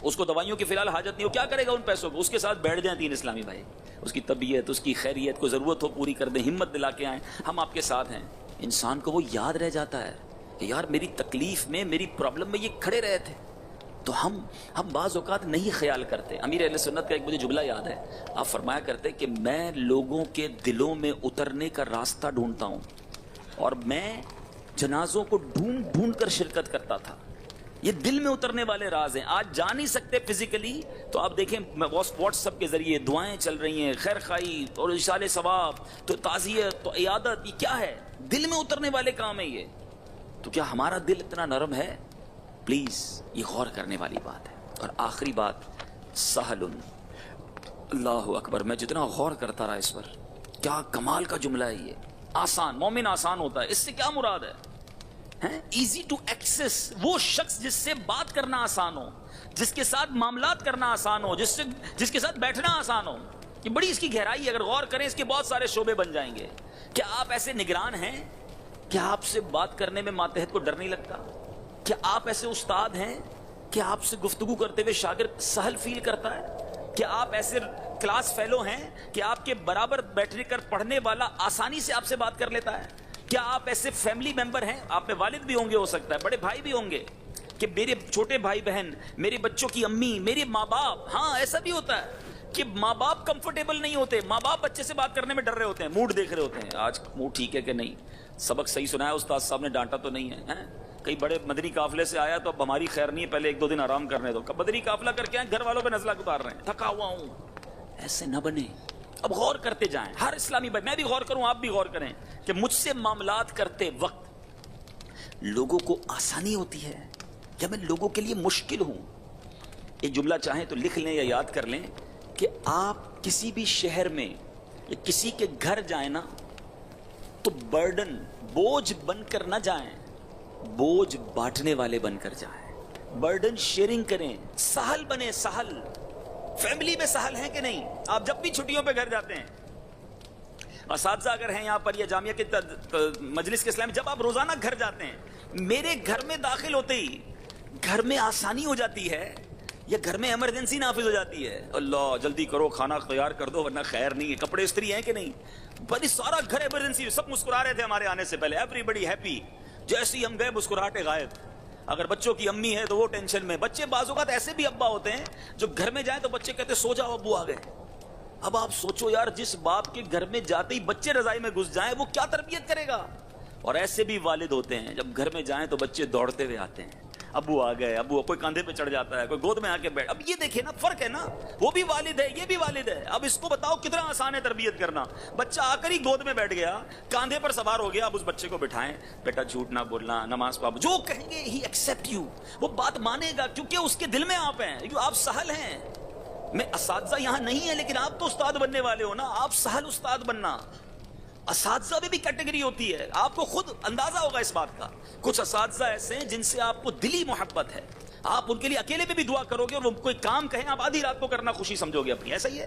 [SPEAKER 1] اس کو دوائیوں کی فی الحال حاجت نہیں ہو، کیا کرے گا ان پیسوں کو؟ اس کے ساتھ بیٹھ جائیں 3 اسلامی بھائی، اس کی طبیعت، اس کی خیریت کو ضرورت ہو پوری کر دیں، ہمت دلا کے آئیں، ہم آپ کے ساتھ ہیں. انسان کو وہ یاد رہ جاتا ہے کہ یار میری تکلیف میں، میری پرابلم میں یہ کھڑے رہے تھے. تو ہم بعض اوقات نہیں خیال کرتے. امیر اہل سنت کا ایک مجھے جملہ یاد ہے، آپ فرمایا کرتے کہ میں لوگوں کے دلوں میں اترنے کا راستہ ڈھونڈتا ہوں اور میں جنازوں کو ڈھونڈ ڈھونڈ کر شرکت کرتا تھا. یہ دل میں اترنے والے راز ہیں. آج جا نہیں سکتے فزیکلی، تو آپ دیکھیں واٹس ایپ کے ذریعے دعائیں چل رہی ہیں، خیر خواہی اور اشارے ثواب، تو تعزیت، تو عیادت. یہ کیا ہے؟ دل میں اترنے والے کام ہے یہ. تو کیا ہمارا دل اتنا نرم ہے؟ پلیز یہ غور کرنے والی بات ہے. اور آخری بات، سہل. اللہ اکبر، میں جتنا غور کرتا رہا اس پر، کیا کمال کا جملہ ہے یہ. آسان، مومن آسان ہوتا ہے. اس سے کیا مراد ہے؟ ایزی ٹو ایکسس، وہ شخص جس سے بات کرنا آسان ہو، جس کے ساتھ معاملات کرنا آسان ہو، جس کے ساتھ بیٹھنا آسان ہو. یہ بڑی اس کی گہرائی ہے، اگر غور کریں اس کے بہت سارے شعبے بن جائیں گے. کیا آپ ایسے نگران ہیں؟ کیا آپ سے بات کرنے میں ماتحت کو ڈر نہیں لگتا؟ کیا آپ ایسے استاد ہیں کہ آپ سے گفتگو کرتے ہوئے شاگرد سہل فیل کرتا ہے؟ کیا آپ ایسے کلاس فیلو ہیں کہ آپ کے برابر بیٹھنے کر پڑھنے والا آسانی سے آپ سے بات کر لیتا ہے؟ کیا آپ ایسے فیملی ممبر ہیں، آپ میں والد بھی ہوں گے، ہو سکتا ہے بڑے بھائی بھی ہوں گے، کہ میرے چھوٹے بھائی بہن، میرے بچوں کی امی، میرے ماں باپ، ہاں ایسا بھی ہوتا ہے کہ ماں باپ کمفرٹیبل نہیں ہوتے، ماں باپ بچے سے بات کرنے میں ڈر رہے ہوتے ہیں، موڈ دیکھ رہے ہوتے ہیں، آج موڈ ٹھیک ہے کہ نہیں، سبق صحیح سنایا، استاد صاحب نے ڈانٹا تو نہیں ہے. کئی بڑے مدنی قافلے سے آیا تو اب ہماری خیر نہیں ہے، پہلے ایک دو دن آرام کرنے دو. مدنی قافلہ کر کے آئے، گھر والوں پہ نزلہ اتار رہے ہیں، تھکا ہوا ہوں. ایسے نہ بنے. اب غور کرتے جائیں، ہر اسلامی بھائی، میں بھی غور کروں، آپ بھی غور کریں کہ مجھ سے معاملات کرتے وقت لوگوں کو آسانی ہوتی ہے یا میں لوگوں کے لیے مشکل ہوں. ایک جملہ چاہیں تو لکھ لیں یا یاد کر لیں کہ آپ کسی بھی شہر میں یا کسی کے گھر جائیں نا تو برڈن، بوجھ بن کر نہ جائیں، بوجھ بانٹنے والے بن کر جائیں. برڈن شیئرنگ کریں، سہل بنے. سہل فیملی میں سہل ہیں کہ نہیں؟ آپ جب بھی چھٹیوں پہ گھر جاتے ہیں، اساتذہ اگر ہیں یہاں پر یا جامعہ کے مجلس کے اسلام، جب آپ روزانہ گھر جاتے ہیں، میرے گھر میں داخل ہوتے ہی گھر میں آسانی ہو جاتی ہے یا گھر میں ایمرجنسی نافذ ہو جاتی ہے؟ اللہ جلدی کرو، کھانا تیار کر دو ورنہ خیر نہیں ہے، کپڑے استری ہیں کہ نہیں؟ بڑی سارا گھر ایمرجنسی. سب مسکرا رہے تھے ہمارے آنے سے پہلے، ایوری بڈی ہیپی. جیسے ہی ہم گئے مسکراہٹیں غائب. اگر بچوں کی امی ہے تو وہ ٹینشن میں. بچے بعض اوقات ایسے بھی ابا ہوتے ہیں جو گھر میں جائیں تو بچے کہتے سو جاؤ ابو آ گئے. اب آپ سوچو یار، جس باپ کے گھر میں جاتے ہی بچے رضائی میں گھس جائیں وہ کیا تربیت کرے گا. اور ایسے بھی والد ہوتے ہیں جب گھر میں جائیں تو بچے دوڑتے ہوئے آتے ہیں، ابو آ گئے، ابو. کوئی کاندھے پہ چڑھ جاتا ہے، کوئی گود میں آ کے بیٹھ. اب یہ دیکھیں نا، فرق ہے نا، وہ بھی والد ہے، یہ بھی والد ہے. اب اس کو بتاؤ کتنا آسان ہے تربیت کرنا. بچہ آ کر ہی گود میں بیٹھ گیا، کاندھے پر سوار ہو گیا. اب اس بچے کو بٹھائیں، بیٹا جھوٹ نہ بولنا، نماز پڑھ، جو کہیں گے ہی ایکسپٹ یو. وہ بات مانے گا کیونکہ اس کے دل میں آپ ہیں، آپ سہل ہیں. میں اساتذہ یہاں نہیں ہے لیکن آپ تو استاد بننے والے ہو نا، آپ سہل استاد بننا. اساتذہ میں بھی کیٹیگری ہوتی ہے، آپ کو خود اندازہ ہوگا اس بات کا. کچھ اساتذہ ایسے ہیں جن سے آپ کو دلی محبت ہے، آپ ان کے لیے اکیلے میں بھی دعا کرو گے اور وہ کوئی کام کہیں آپ آدھی رات کو کرنا خوشی سمجھو گے اپنی. ایسا ہی ہے،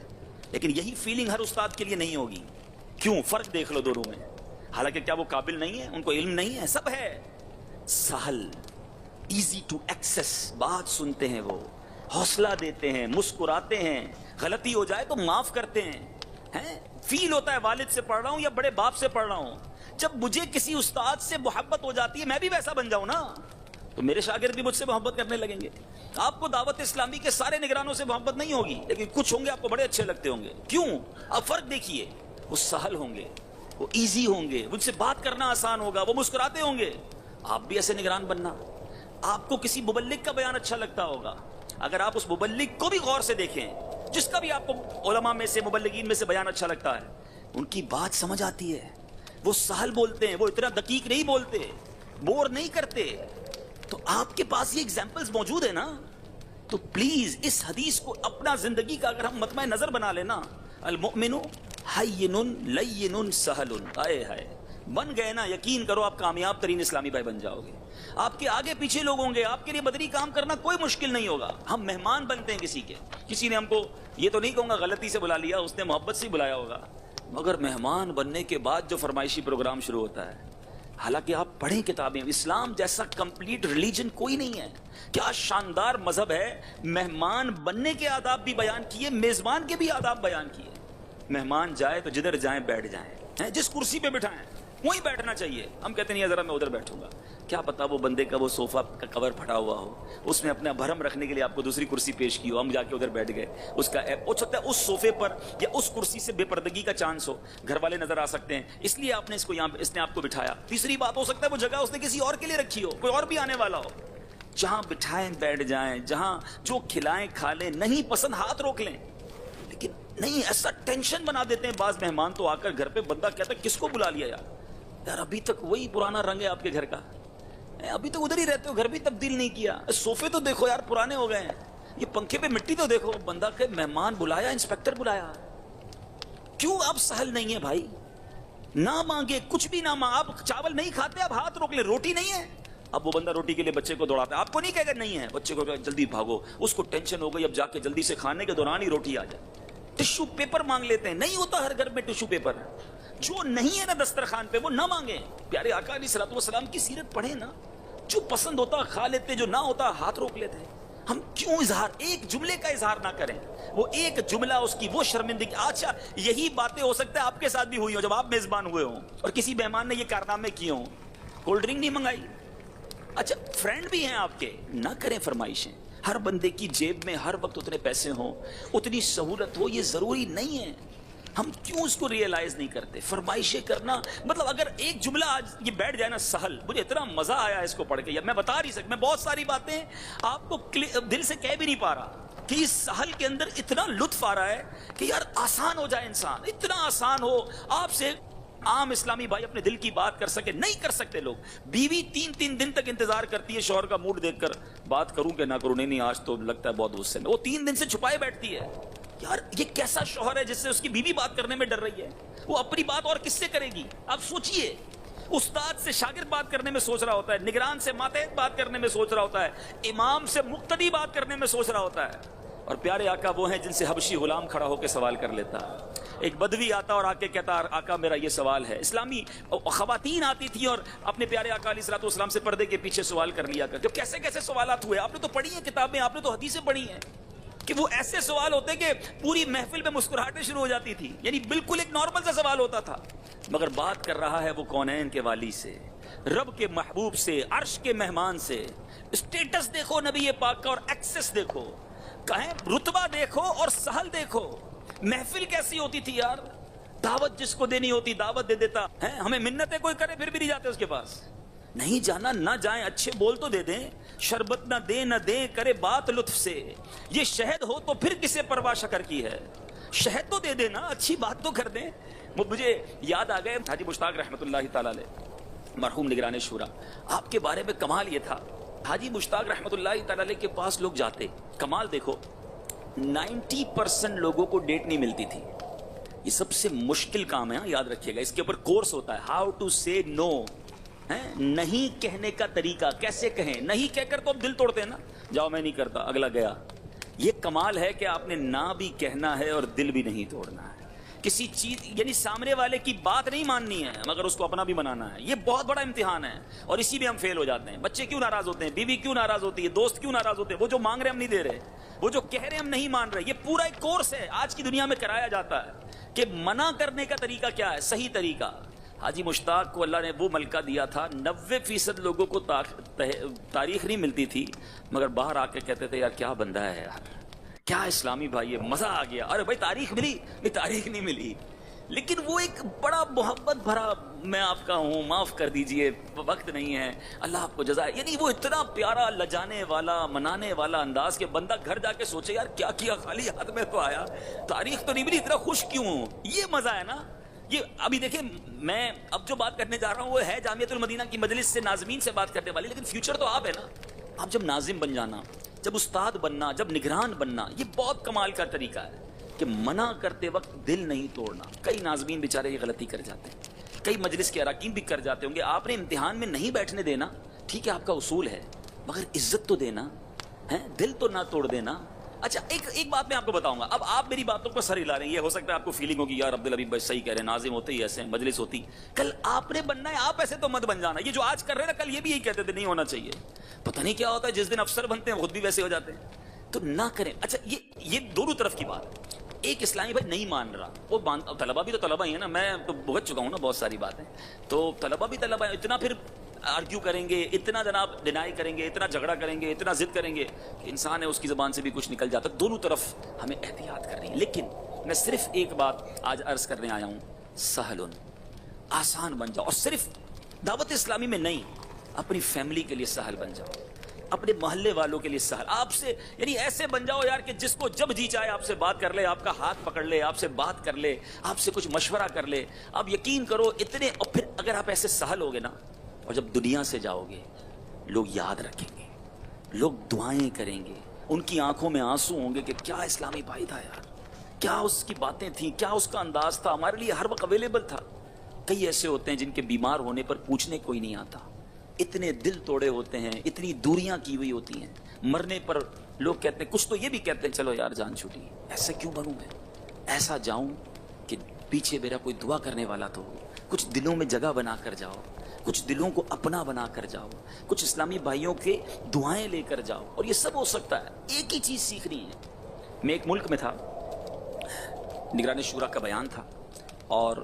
[SPEAKER 1] لیکن یہی فیلنگ ہر استاد کے لیے نہیں ہوگی. کیوں؟ فرق دیکھ لو دونوں میں. حالانکہ کیا وہ قابل نہیں ہے، ان کو علم نہیں ہے؟ سب ہے. سہل، ایزی ٹو ایکسس، بات سنتے ہیں، وہ حوصلہ دیتے ہیں، مسکراتے ہیں، غلطی ہو جائے تو معاف کرتے ہیں. فیل ہوتا ہے والد سے پڑھ رہا ہوں یا بڑے باپ سے پڑھ رہا ہوں. جب مجھے کسی استاد سے محبت ہو جاتی ہے، میں بھی ویسا بن جاؤں نا، تو میرے شاگرد بھی مجھ سے محبت کرنے لگیں گے. آپ کو دعوت اسلامی کے سارے نگرانوں سے محبت نہیں ہوگی، لیکن کچھ ہوں گے آپ کو بڑے اچھے لگتے ہوں گے. کیوں؟ اب فرق دیکھیے، وہ سہل ہوں گے، وہ ایزی ہوں گے، مجھ سے بات کرنا آسان ہوگا، وہ مسکراتے ہوں گے. آپ بھی ایسے نگران بننا. آپ کو کسی مبلغ کا بیان اچھا لگتا ہوگا، اگر آپ اس مبلغ کو بھی غور سے دیکھیں، جس کا بھی آپ کو علماء میں سے، مبلغین میں سے بیان اچھا لگتا ہے، ان کی بات سمجھ آتی ہے، وہ سہل بولتے ہیں، وہ اتنا دقیق نہیں بولتے، بور نہیں کرتے. تو آپ کے پاس یہ ایگزامپلز موجود ہیں نا. تو پلیز اس حدیث کو اپنا زندگی کا اگر ہم مطمع نظر بنا لینا، المؤمن حین لین سہل، آئے ہائے، بن گئے نا، یقین کرو آپ کامیاب ترین اسلامی بھائی بن جاؤ گے. آپ کے آگے پیچھے لوگ ہوں گے، آپ کے لیے مدنی کام کرنا کوئی مشکل نہیں ہوگا. ہم مہمان بنتے ہیں کسی کے، کسی نے ہم کو، یہ تو نہیں کہوں گا غلطی سے بلا لیا، اس نے محبت سے بلایا ہوگا، مگر مہمان بننے کے بعد جو فرمائشی پروگرام شروع ہوتا ہے. حالانکہ آپ پڑھیں کتابیں، اسلام جیسا کمپلیٹ ریلیجن کوئی نہیں ہے. کیا شاندار مذہب ہے، مہمان بننے کے آداب بھی بیان کیے، میزبان کے بھی آداب بیان کیے. مہمان جائے تو جدھر جائیں بیٹھ جائیں، جس کرسی پہ بٹھائیں وہیں بیٹھنا چاہیے. ہم کہتے نہیں ذرا میں ادھر بیٹھوں گا، کیا پتا وہ بندے کا وہ صوفہ کا کور پھٹا ہوا ہو، اس میں اپنا بھرم رکھنے کے لیے آپ کو دوسری کرسی پیش کی ہو، ہم جا کے ادھر بیٹھ گئے. اس کا ہو سکتا ہے اس صوفے پر یا اس کرسی سے بے پردگی کا چانس ہو، گھر والے نظر آ سکتے ہیں، اس لیے آپ نے اس کو یہاں، اس نے آپ کو بٹھایا. تیسری بات، ہو سکتا ہے وہ جگہ اس نے کسی اور کے لیے رکھی ہو، کوئی اور بھی آنے والا ہو. جہاں بٹھائیں بیٹھ جائیں، جہاں جو کھلائیں کھا لیں، نہیں پسند ہاتھ روک لیں. لیکن نہیں، ایسا ٹینشن بنا دیتے ہیں بعض مہمان تو آ کر گھر پہ، بندہ کہتا ہے کس کو بلا لیا یار ابھی تک وہی پرانا رنگ ہے آپ کے گھر کا، ابھی تک ادھر ہی رہتے ہو، گھر بھی تبدیل نہیں کیا، صوفے تو دیکھو یار پرانے ہو گئے ہیں، یہ پنکھے پہ مٹی تو دیکھو. بندہ کہ مہمان بلایا، انسپیکٹر بلایا، کیوں آپ سہل نہیں ہیں بھائی؟ نہ مانگے، کچھ بھی نہ مانگے، آپ چاول نہیں کھاتے، آپ ہاتھ روک لیں، روٹی نہیں ہے اب وہ بندہ روٹی کے لیے بچے کو دوڑاتا ہے, آپ کو نہیں کہے گا نہیں ہے, بچے کو جلدی بھاگو, اس کو ٹینشن ہو گئی اب جا کے جلدی سے کھانے کے دوران ہی روٹی آ جائے. ٹشو پیپر مانگ لیتے ہیں, نہیں ہوتا ہر گھر میں ٹشو پیپر, جو نہیں ہے نا دسترخوان پہ وہ نہ مانگیں. پیارے آقا علیہ الصلوۃ والسلام کی سیرت پڑھیں نا, جو پسند ہوتا کھا لیتے, جو نہ ہوتا ہاتھ روک لیتے. ہم کیوں اظہار, ایک جملے کا اظہار نہ کریں, وہ ایک جملہ اس کی وہ شرمندگی. اچھا یہی باتیں ہو سکتا ہے آپ کے ساتھ بھی ہوئی ہوں جب آپ میزبان ہوئے ہوں اور کسی مہمان نے یہ کارنامے کیے ہوں, کولڈ ڈرنک نہیں منگائی. اچھا فرینڈ بھی ہیں آپ کے, نہ کریں فرمائشیں. ہر بندے کی جیب میں ہر وقت اتنے پیسے ہوں, اتنی سہولت ہو, یہ ضروری نہیں ہے. ہم کیوں اس کو ریئلائز نہیں کرتے؟ فرمائشیں کرنا مطلب اگر ایک جملہ آج یہ بیٹھ جائے نا, سہل, مجھے اتنا مزہ آیا اس کو پڑھ کے, میں بتا نہیں سکتا, میں بہت ساری باتیں آپ کو دل سے کہہ بھی نہیں پا رہا کہ اس سہل کے اندر اتنا لطف آ رہا ہے کہ یار آسان ہو جائے انسان, اتنا آسان ہو. آپ سے عام اسلامی بھائی اپنے دل کی بات کر سکے, نہیں کر سکتے لوگ. بیوی 3 دن تک انتظار کرتی ہے شوہر کا موڈ دیکھ کر, بات کروں کہ نہ کروں, نہیں آج تو لگتا ہے بہت غصے میں, وہ 3 دن سے چھپائے بیٹھتی ہے. یار یہ کیسا شوہر ہے جس سے اس کی بیوی بات کرنے میں ڈر رہی ہے؟ وہ اپنی بات اور کس سے کرے گی؟ آپ سوچئے. استاد سے شاگرد بات کرنے میں سوچ رہا ہوتا ہے, نگران سے ماتحت بات کرنے میں سوچ رہا ہوتا ہے, امام سے مقتدی بات کرنے میں سوچ رہا ہوتا ہے. اور پیارے آقا وہ ہیں جن سے حبشی غلام کھڑا ہو کے سوال کر لیتا ہے. ایک بدوی آتا اور آ کے کہتا آقا میرا یہ سوال ہے. اسلامی خواتین آتی تھی اور اپنے پیارے آقا علیہ الصلوۃ والسلام سے پردے کے پیچھے سوال کر لیا کرتے. کیسے کیسے سوالات ہوئے, آپ نے تو پڑھی ہیں کتابیں, آپ نے تو حدیثیں پڑھی ہیں کہ وہ ایسے سوال ہوتے کہ پوری محفل میں مسکراہٹیں شروع ہو جاتی تھی, یعنی بالکل ایک نارمل سا سوال ہوتا تھا, مگر بات کر رہا ہے وہ کونین کے والی سے, رب کے محبوب سے, عرش کے مہمان سے. اسٹیٹس دیکھو نبی پاک کا اور ایکسس دیکھو, کہیں رتبہ دیکھو اور سہل دیکھو. محفل کیسی ہوتی تھی یار, دعوت جس کو دینی ہوتی دعوت دے دیتا ہے. ہمیں منتیں کوئی کرے پھر بھی نہیں جاتے اس کے پاس, نہیں جانا نہ جائیں, اچھے بول تو دے دیں, شربت نہ دیں کرے بات لطف سے. یہ شہد ہو تو پھر کسے پرواہ شکر کی ہے, شہد تو دے دینا, اچھی بات تو کر دیں. مجھے یاد آ گئے حاجی مشتاق رحمۃ اللہ تعالی علیہ, مرحوم نگران شورا. آپ کے بارے میں کمال یہ تھا, حاجی مشتاق رحمۃ اللہ تعالی علیہ کے پاس لوگ جاتے, کمال دیکھو 90% لوگوں کو ڈیٹ نہیں ملتی تھی. یہ سب سے مشکل کام ہے, یاد رکھیے گا, اس کے اوپر کورس ہوتا ہے, ہاؤ ٹو سے نو, نہیں کہنے کا طریقہ, کیسے کہیں. نہیں کہہ کر تو اب دل توڑتے ہیں نا, جاؤ میں نہیں کرتا, اگلا گیا. یہ کمال ہے کہ آپ نے نہ بھی کہنا ہے اور دل بھی نہیں توڑنا ہے. کسی چیز یعنی سامنے والے کی بات نہیں ماننی ہے مگر اس کو اپنا بھی بنانا ہے. یہ بہت بڑا امتحان ہے اور اسی میں ہم فیل ہو جاتے ہیں. بچے کیوں ناراض ہوتے ہیں, بیوی کیوں ناراض ہوتی ہے, دوست کیوں ناراض ہوتے ہیں, وہ جو مانگ رہے ہم نہیں دے رہے, وہ جو کہہ رہے ہم نہیں مان رہے. یہ پورا ایک کورس ہے آج کی دنیا میں کرایا جاتا ہے کہ منع کرنے کا طریقہ کیا ہے, صحیح طریقہ. حاجی مشتاق کو اللہ نے وہ ملکہ دیا تھا, 90% لوگوں کو تاریخ نہیں ملتی تھی مگر باہر آ کے کہتے تھے یار کیا بندہ ہے یار, کیا اسلامی بھائی, یہ مزہ آ گیا. ارے بھائی تاریخ ملی, نہیں تاریخ نہیں ملی, لیکن وہ ایک بڑا محبت بھرا میں آپ کا ہوں, معاف کر دیجئے وقت نہیں ہے, اللہ آپ کو جزائے. یعنی وہ اتنا پیارا لجانے والا منانے والا انداز کہ بندہ گھر جا کے سوچے یار کیا کیا, خالی ہاتھ میں تو آیا, تاریخ تو نہیں ملی, اتنا خوش کیوں ہوں. یہ مزہ ہے نا. یہ ابھی دیکھیں میں اب جو بات کرنے جا رہا ہوں وہ ہے جامعۃ المدینہ کی مجلس سے ناظمین سے بات کرنے والی, لیکن فیوچر تو آپ ہے نا. آپ جب ناظم بن جانا, جب استاد بننا, جب نگران بننا, یہ بہت کمال کا طریقہ ہے کہ منع کرتے وقت دل نہیں توڑنا. کئی ناظمین بیچارے یہ غلطی کر جاتے ہیں, کئی مجلس کے اراکین بھی کر جاتے ہوں گے. آپ نے امتحان میں نہیں بیٹھنے دینا, ٹھیک ہے آپ کا اصول ہے, مگر عزت تو دینا ہے, دل تو نہ توڑ دینا. اچھا ایک بات میں آپ کو بتاؤں گا, اب آپ میری باتوں پر سر ہلا رہے ہیں, یہ ہو سکتا ہے آپ کو فیلنگ ہوگی یار عبدالحبیب بھائی صحیح کہہ رہے ہیں, ناظم ہوتے ہی ایسے ہیں, مجلس ہوتی, کل آپ نے بننا ہے, آپ ایسے تو مت بن جانا. یہ جو آج کر رہے ہیں نا, کل یہ بھی یہی کہتے تھے نہیں ہونا چاہیے. پتہ نہیں کیا ہوتا ہے, جس دن افسر بنتے ہیں خود بھی ویسے ہو جاتے ہیں, تو نہ کریں. اچھا یہ دونوں طرف کی بات. ایک اسلامی بھائی نہیں مان رہا, وہ طلبہ بھی تو طلبہ ہی ہے نا, میں تو بھگت چکا ہوں نا بہت ساری باتیں, تو طلبہ بھی طلبہ, اتنا پھر آرگیو کریں گے, اتنا جناب ڈینائی کریں گے, اتنا جھگڑا کریں گے, اتنا ضد کریں گے کہ انسان ہے اس کی زبان سے بھی کچھ نکل جاتا. دونوں طرف ہمیں احتیاط کرنی ہے. لیکن میں صرف ایک بات آج عرض کرنے آیا ہوں, سہل, آسان بن جاؤ. اور صرف دعوت اسلامی میں نہیں, اپنی فیملی کے لیے سہل بن جاؤ, اپنے محلے والوں کے لیے سہل. آپ سے یعنی ایسے بن جاؤ یار کہ جس کو جب جی چاہے آپ سے بات کر لے, آپ کا ہاتھ پکڑ لے, آپ سے بات کر لے, آپ سے کچھ مشورہ کر لے. آپ یقین کرو اتنے, اور پھر اگر آپ ایسے سہل ہوگے نا, اور جب دنیا سے جاؤ گے لوگ یاد رکھیں گے, لوگ دعائیں کریں گے, ان کی آنکھوں میں آنسو ہوں گے کہ کیا اسلامی بھائی تھا یار, کیا اس کی باتیں تھیں, کیا اس کا انداز تھا, ہمارے لیے ہر وقت اویلیبل تھا. کئی ایسے ہوتے ہیں جن کے بیمار ہونے پر پوچھنے کوئی نہیں آتا, اتنے دل توڑے ہوتے ہیں, اتنی دوریاں کی ہوئی ہوتی ہیں. مرنے پر لوگ کہتے ہیں, کچھ تو یہ بھی کہتے ہیں چلو یار جان چھوٹی, ایسا کیوں بنوں میں, ایسا جاؤں کہ پیچھے میرا کوئی دعا کرنے والا تو ہو, کچھ دلوں میں جگہ بنا کر جاؤ, کچھ دلوں کو اپنا بنا کر جاؤ, کچھ اسلامی بھائیوں کے دعائیں لے کر جاؤ. اور یہ سب ہو سکتا ہے, ایک ہی چیز سیکھنی ہے. میں ایک ملک میں تھا, نگران شورا کا بیان تھا, اور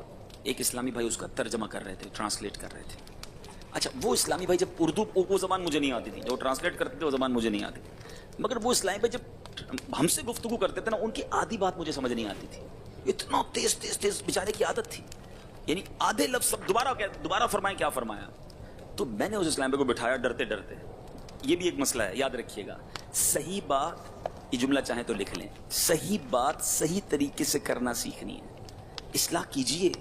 [SPEAKER 1] ایک اسلامی بھائی اس کا ترجمہ کر رہے تھے, ٹرانسلیٹ کر رہے تھے. اچھا, وہ اسلامی بھائی جب اردو, وہ زبان مجھے نہیں آتی تھی, جو ٹرانسلیٹ کرتے تھے وہ زبان مجھے نہیں آتی تھی, مگر وہ اسلامی بھائی جب ہم سے گفتگو کرتے تھے نا, ان کی آدھی بات مجھے سمجھ نہیں آتی تھی. اتنا تیز تیز تیز بیچارے کی عادت تھی, یعنی آدھے لفظ سب دوبارہ فرمائیں کیا فرمایا. تو میں نے اس اسلامی بھائی کو بٹھایا ڈرتے ڈرتے. یہ بھی ایک مسئلہ ہے, یاد رکھیے گا, صحیح بات, یہ جملہ چاہیں تو لکھ لیں, صحیح بات صحیح طریقے سے کرنا سیکھنی ہے. اصلاح کیجئے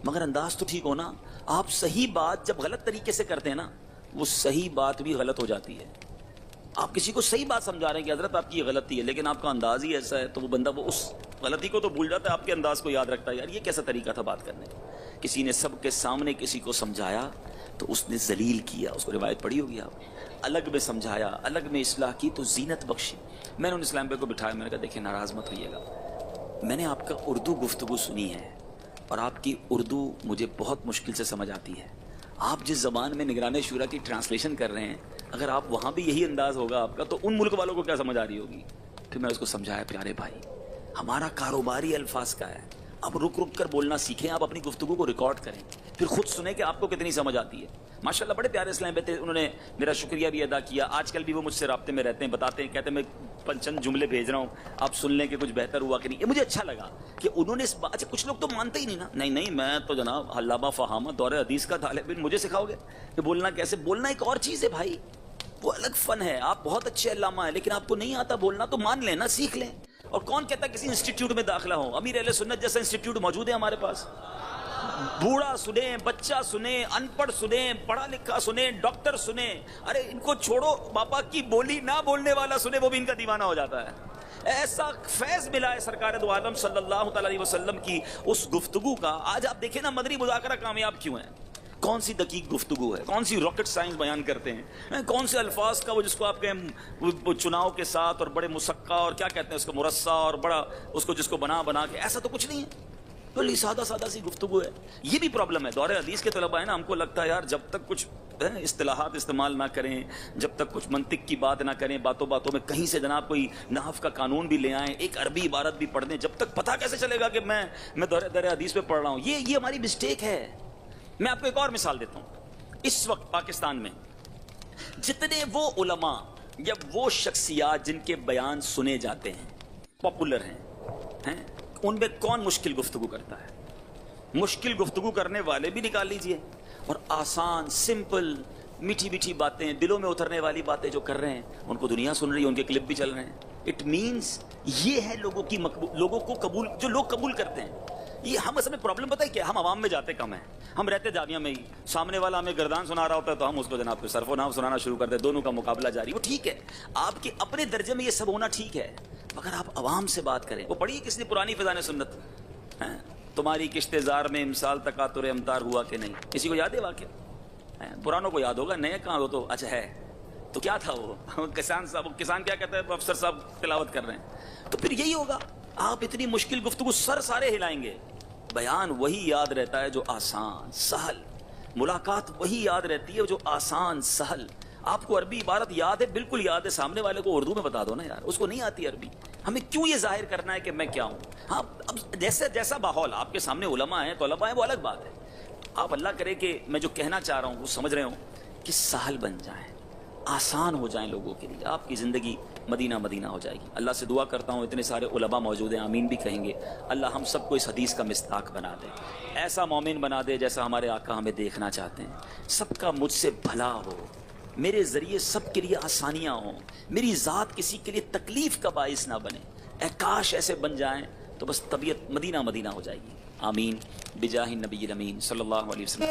[SPEAKER 1] مگر انداز تو ٹھیک ہونا. آپ صحیح بات جب غلط طریقے سے کرتے ہیں نا, وہ صحیح بات بھی غلط ہو جاتی ہے. آپ کسی کو صحیح بات سمجھا رہے ہیں کہ حضرت آپ کی یہ غلطی ہے, لیکن آپ کا انداز ہی ایسا ہے, تو وہ بندہ وہ اس غلطی کو تو بھول جاتا ہے, آپ کے انداز کو یاد رکھتا ہے. یار یہ کیسا طریقہ تھا بات کرنے کا. کسی نے سب کے سامنے کسی کو سمجھایا تو اس نے ذلیل کیا, اس کو روایت پڑھی ہوگی آپ. الگ میں سمجھایا, الگ میں اصلاح کی تو زینت بخشی. میں نے ان اسلام بھائی کو بٹھایا, میں نے کہا دیکھیں ناراض مت ہوئیے گا, میں نے آپ کا اردو گفتگو سنی ہے اور آپ کی اردو مجھے بہت مشکل سے سمجھ آتی ہے. آپ جس زبان میں نگران شورا کی ٹرانسلیشن کر رہے ہیں, اگر آپ وہاں بھی یہی انداز ہوگا آپ کا, تو ان ملک والوں کو کیا سمجھ آ رہی ہوگی. پھر میں اس کو سمجھایا, پیارے بھائی ہمارا کاروباری الفاظ کا ہے, آپ رک رک کر بولنا سیکھیں, آپ اپنی گفتگو کو ریکارڈ کریں, پھر خود سنیں کہ آپ کو کتنی سمجھ آتی ہے. ماشاءاللہ بڑے پیارے اسلام تھے, انہوں نے میرا شکریہ بھی ادا کیا. آج کل بھی وہ مجھ سے رابطے میں رہتے ہیں, بتاتے ہیں, کہتے ہیں میں چند جملے بھیج رہا ہوں, آپ سن لیں کہ کچھ بہتر ہوا کہ نہیں. یہ مجھے اچھا لگا کہ انہوں نے اس بات. اچھا کچھ لوگ تو مانتے ہی نہیں نا, نہیں میں تو جناب علامہ فہامہ دور حدیث کا طالب علم, مجھے سکھاؤ گے کہ بولنا کیسے. بولنا ایک اور چیز ہے بھائی, وہ الگ فن ہے. آپ بہت اچھے علامہ ہیں, لیکن آپ کو نہیں آتا بولنا, تو مان لیں نا, سیکھ لیں. اور کون کہتا کسی انسٹیٹیوٹ میں داخلہ ہو؟ امیر اہل سنت جیسا انسٹیٹیوٹ موجود ہے ہمارے پاس. بوڑھا سنیں, بچہ سنیں, ان پڑھ سنیں, پڑھا لکھا سنیں, ڈاکٹر سنیں. ارے ان کو چھوڑو, باپا کی بولی نہ بولنے والا سنے, وہ بھی ان کا دیوانہ ہو جاتا ہے. ایسا فیض ملا ہے سرکار دو عالم صلی اللہ تعالی علیہ وسلم کی اس گفتگو کا. آج آپ دیکھیں نا, مدنی مذاکرہ کامیاب کیوں ہے؟ کون سی دقیق گفتگو ہے, کون سی راکٹ سائنس بیان کرتے ہیں, کون سے الفاظ کا وہ جس کو آپ کہیں چناؤ کے ساتھ, اور بڑے مسقہ, اور کیا کہتے ہیں اس کو, مرصع, اور بڑا اس کو جس کو بنا کے, ایسا تو کچھ نہیں ہے. بلی سادہ سی گفتگو ہے. یہ بھی پرابلم ہے. دور حدیث کے طلباء ہیں نا, ہم کو لگتا ہے یار جب تک کچھ اصطلاحات استعمال نہ کریں, جب تک کچھ منطق کی بات نہ کریں, باتوں میں کہیں سے جناب کوئی نحو کا قانون بھی لے آئیں, ایک عربی عبارت بھی پڑھ دیں, جب تک پتہ کیسے چلے گا کہ میں دور حدیث پہ پڑھ رہا ہوں. یہ ہماری مسٹیک ہے. میں آپ کو ایک اور مثال دیتا ہوں. اس وقت پاکستان میں جتنے وہ علماء یا وہ شخصیات جن کے بیان سنے جاتے ہیں, پاپولر ہیں, ان میں کون مشکل گفتگو کرتا ہے؟ مشکل گفتگو کرنے والے بھی نکال لیجئے, اور آسان سمپل میٹھی میٹھی باتیں, دلوں میں اترنے والی باتیں جو کر رہے ہیں, ان کو دنیا سن رہی ہے, ان کے کلپ بھی چل رہے ہیں. اٹ مینس یہ ہے لوگوں کو قبول, جو لوگ قبول کرتے ہیں. یہ ہم اصل میں پرابلم پتہ ہے کیا, ہم عوام میں جاتے کم ہیں. ہم رہتے جامعہ میں ہی, سامنے والا ہمیں گردان سنا رہا ہوتا ہے تو ہم اس کو جناب صرف و نحو سنانا شروع کرتے ہیں. دونوں کا مقابلہ جاری. وہ ٹھیک ہے, آپ کے اپنے درجے میں یہ سب ہونا ٹھیک ہے, مگر آپ عوام سے بات کریں. وہ پڑھی کس نے پرانی فضان سنت, تمہاری کشت زار میں امسال تکاتر امطار ہوا کہ نہیں؟ کسی کو یاد ہے واقعہ؟ پرانوں کو یاد ہوگا, نئے کہاں ہو تو اچھا ہے. تو کیا تھا وہ کسان کیا کہتا ہے, افسر صاحب تلاوت کر رہے ہیں. تو پھر یہی ہوگا, آپ اتنی مشکل گفتگو سر سارے ہلائیں گے. بیان وہی یاد رہتا ہے جو آسان سہل, ملاقات وہی یاد رہتی ہے جو آسان سہل. آپ کو عربی عبارت یاد ہے, بالکل یاد ہے, سامنے والے کو اردو میں بتا دو نا یار, اس کو نہیں آتی عربی. ہمیں کیوں یہ ظاہر کرنا ہے کہ میں کیا ہوں؟ ہاں, اب جیسا ماحول آپ کے سامنے علماء ہیں, طلباء ہیں, وہ الگ بات ہے. آپ اللہ کرے کہ میں جو کہنا چاہ رہا ہوں وہ سمجھ رہے ہوں, کہ سہل بن جائیں, آسان ہو جائیں لوگوں کے لیے, آپ کی زندگی مدینہ مدینہ ہو جائے گی. اللہ سے دعا کرتا ہوں, اتنے سارے علماء موجود ہیں, آمین بھی کہیں گے. اللہ ہم سب کو اس حدیث کا مصداق بنا دے, ایسا مومن بنا دے جیسا ہمارے آقا ہمیں دیکھنا چاہتے ہیں. سب کا مجھ سے بھلا ہو, میرے ذریعے سب کے لیے آسانیاں ہوں, میری ذات کسی کے لیے تکلیف کا باعث نہ بنے. اے کاش ایسے بن جائیں تو بس طبیعت مدینہ مدینہ ہو جائے گی. آمین بجاہ النبی الامین صلی اللہ علیہ وسلم.